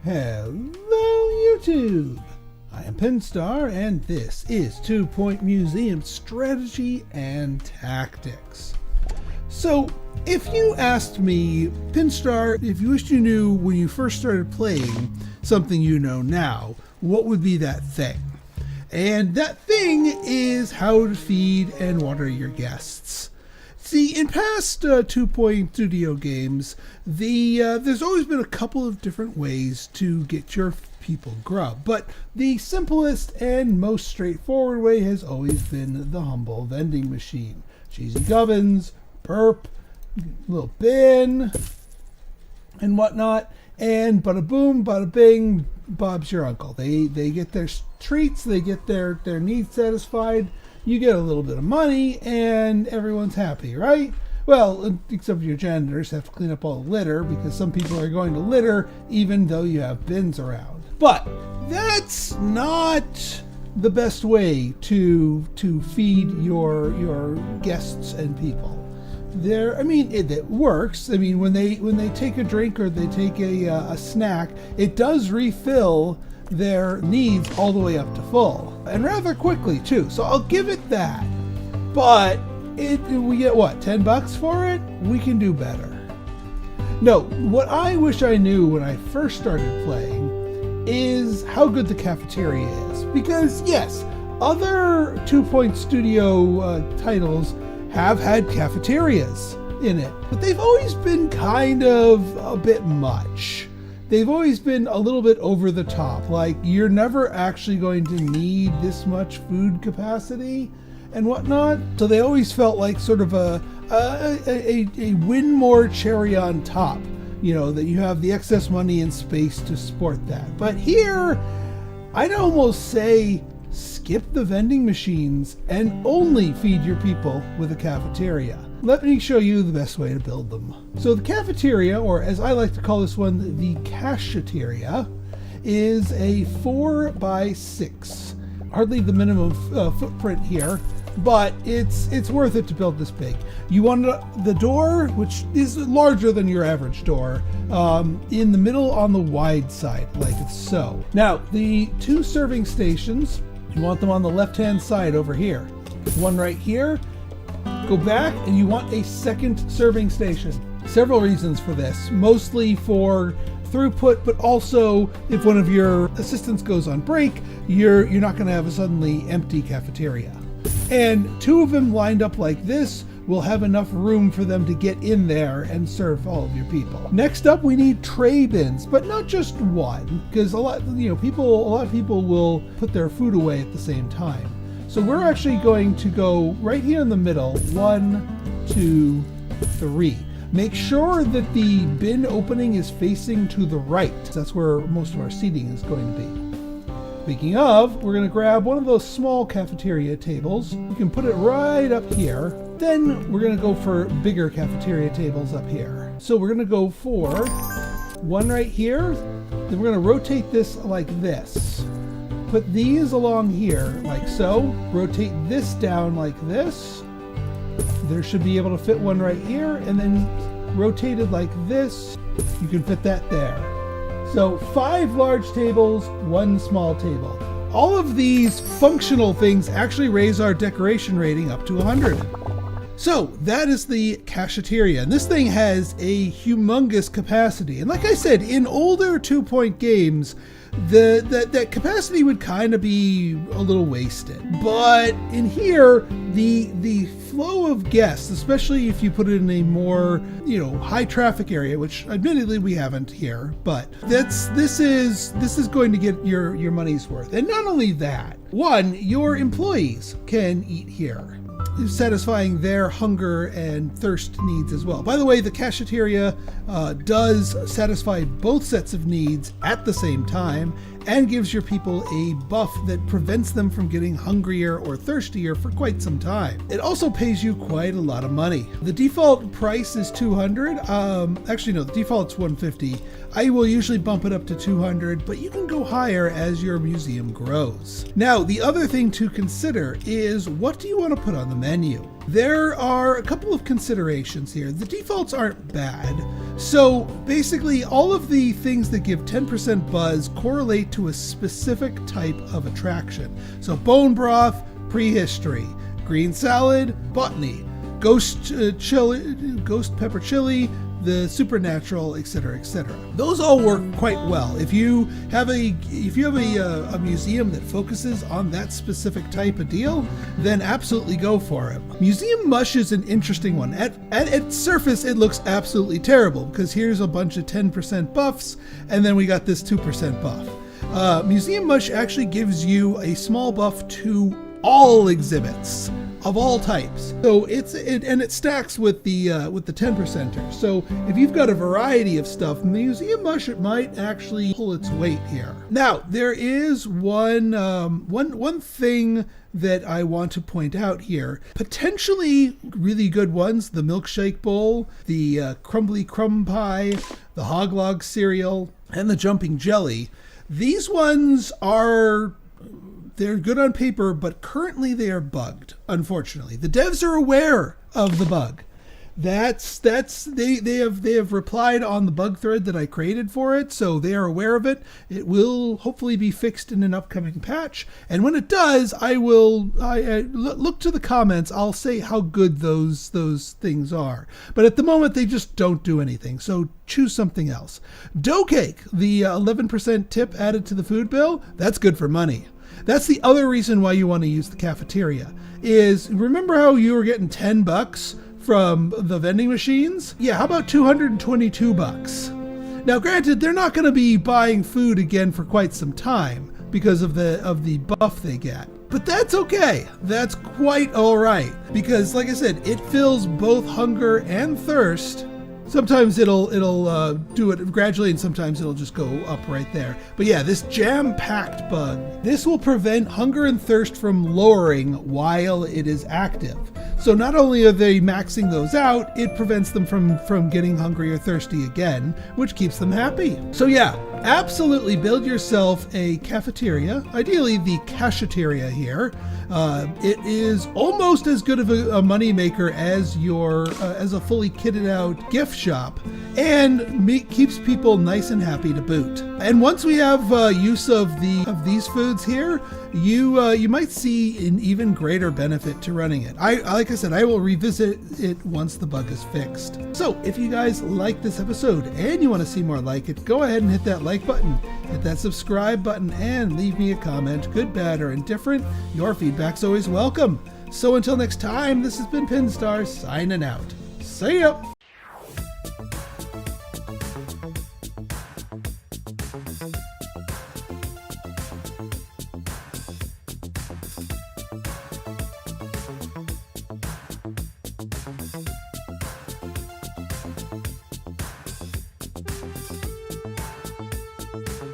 Hello YouTube! I am Pinstar and this is 2 Point Museum Strategy and Tactics. So, if you asked me, Pinstar, if you wished you knew when you first started playing something you know now, what would be that thing? And that thing is how to feed and water your guests. See, in past 2 Point Studio games, there's always been a couple of different ways to get your people grub, but the simplest and most straightforward way has always been the humble vending machine. Cheesy gubbins, burp, little bin, and whatnot, and bada boom, bada bing, Bob's your uncle. They get their treats, they get their needs satisfied. You get a little bit of money and everyone's happy, right? Well, except your janitors have to clean up all the litter because some people are going to litter even though you have bins around. But that's not the best way to feed your guests and people. It works. I mean, when they take a drink or they take a snack, it does refill their needs all the way up to full, and rather quickly too, so I'll give it that. But we get what, $10 for it? We can do better. No, what I wish I knew when I first started playing is how good the cafeteria is, because yes, other 2 Point Studio titles have had cafeterias in it, but they've always been kind of a bit much. They've always been a little bit over the top, like you're never actually going to need this much food capacity and whatnot. So they always felt like sort of a win more cherry on top, you know, that you have the excess money and space to support that. But here, I'd almost say skip the vending machines and only feed your people with a cafeteria. Let me show you the best way to build them. So the cafeteria, or as I like to call this one, the Casheteria, is a 4x6. Hardly the minimum footprint here, but it's worth it to build this big. You want the door, which is larger than your average door, in the middle on the wide side, like it's so. Now, the 2 serving stations, you want them on the left-hand side over here. One right here. Go back and you want a second serving station. Several reasons for this, mostly for throughput, but also if one of your assistants goes on break, you're not going to have a suddenly empty cafeteria. And 2 of them lined up like this will have enough room for them to get in there and serve all of your people. Next up, we need tray bins, but not just one, because a lot of people will put their food away at the same time. So we're actually going to go right here in the middle, 1, 2, 3. Make sure that the bin opening is facing to the right. That's where most of our seating is going to be. Speaking of, we're going to grab one of those small cafeteria tables. You can put it right up here. Then we're going to go for bigger cafeteria tables up here. So we're going to go for one right here. Then we're going to rotate this like this. Put these along here, like so. Rotate this down like this. There should be able to fit one right here, and then rotated like this, you can fit that there. So 5 large tables, 1 small table. All of these functional things actually raise our decoration rating up to 100. So that is the Casheteria, and this thing has a humongous capacity. And like I said, in older 2 Point games, that capacity would kind of be a little wasted. But in here, the flow of guests, especially if you put it in a more, high traffic area, which admittedly we haven't here, but this is going to get your money's worth. And not only that, one, your employees can eat here, satisfying their hunger and thirst needs as well. By the way, the Casheteria does satisfy both sets of needs at the same time and gives your people a buff that prevents them from getting hungrier or thirstier for quite some time. It also pays you quite a lot of money. The default price is 200. Actually, no, the default's 150. I will usually bump it up to 200, but you can go higher as your museum grows. Now, the other thing to consider is, what do you want to put on the menu? There are a couple of considerations here. The defaults aren't bad. So basically all of the things that give 10% buzz correlate to a specific type of attraction. So bone broth, prehistory, green salad, botany, ghost pepper chili, the supernatural, etc., etc. Those all work quite well. If you have a museum that focuses on that specific type of deal, then absolutely go for it. Museum mush is an interesting one. At its surface, it looks absolutely terrible because here's a bunch of 10% buffs, and then we got this 2% buff. Museum mush actually gives you a small buff to all exhibits of all types. So it stacks with the 10%ers. So if you've got a variety of stuff, Museum Mush, it might actually pull its weight here. Now, there is one thing that I want to point out here. Potentially really good ones: the milkshake bowl, the crumbly crumb pie, the hog log cereal, and the jumping jelly. These ones they're good on paper, but currently they are bugged, unfortunately. The devs are aware of the bug. They have replied on the bug thread that I created for it, so they are aware of it. It will hopefully be fixed in an upcoming patch, and when it does, I look to the comments. I'll say how good those things are. But at the moment, they just don't do anything. So choose something else. Dough cake, the 11% tip added to the food bill. That's good for money. That's the other reason why you want to use the cafeteria. Is remember how you were getting $10 from the vending machines? Yeah, how about $222? Now, granted, they're not going to be buying food again for quite some time because of the buff they get. But that's okay. That's quite all right. Because, like I said, it fills both hunger and thirst. Sometimes it'll do it gradually, and sometimes it'll just go up right there. But yeah, this jam-packed bug, this will prevent hunger and thirst from lowering while it is active. So not only are they maxing those out, it prevents them from getting hungry or thirsty again, which keeps them happy. So yeah, absolutely build yourself a cafeteria, ideally the Casheteria here. It is almost as good of a money maker as as a fully kitted out gift shop, and keeps people nice and happy to boot. And once we have use of these foods here, you might see an even greater benefit to running it. Like I said, I will revisit it once the bug is fixed. So if you guys like this episode and you want to see more like it, go ahead and hit that like button, hit that subscribe button, and leave me a comment, good, bad, or indifferent. Your feedback's always welcome. So until next time, this has been Pinstar signing out. See ya!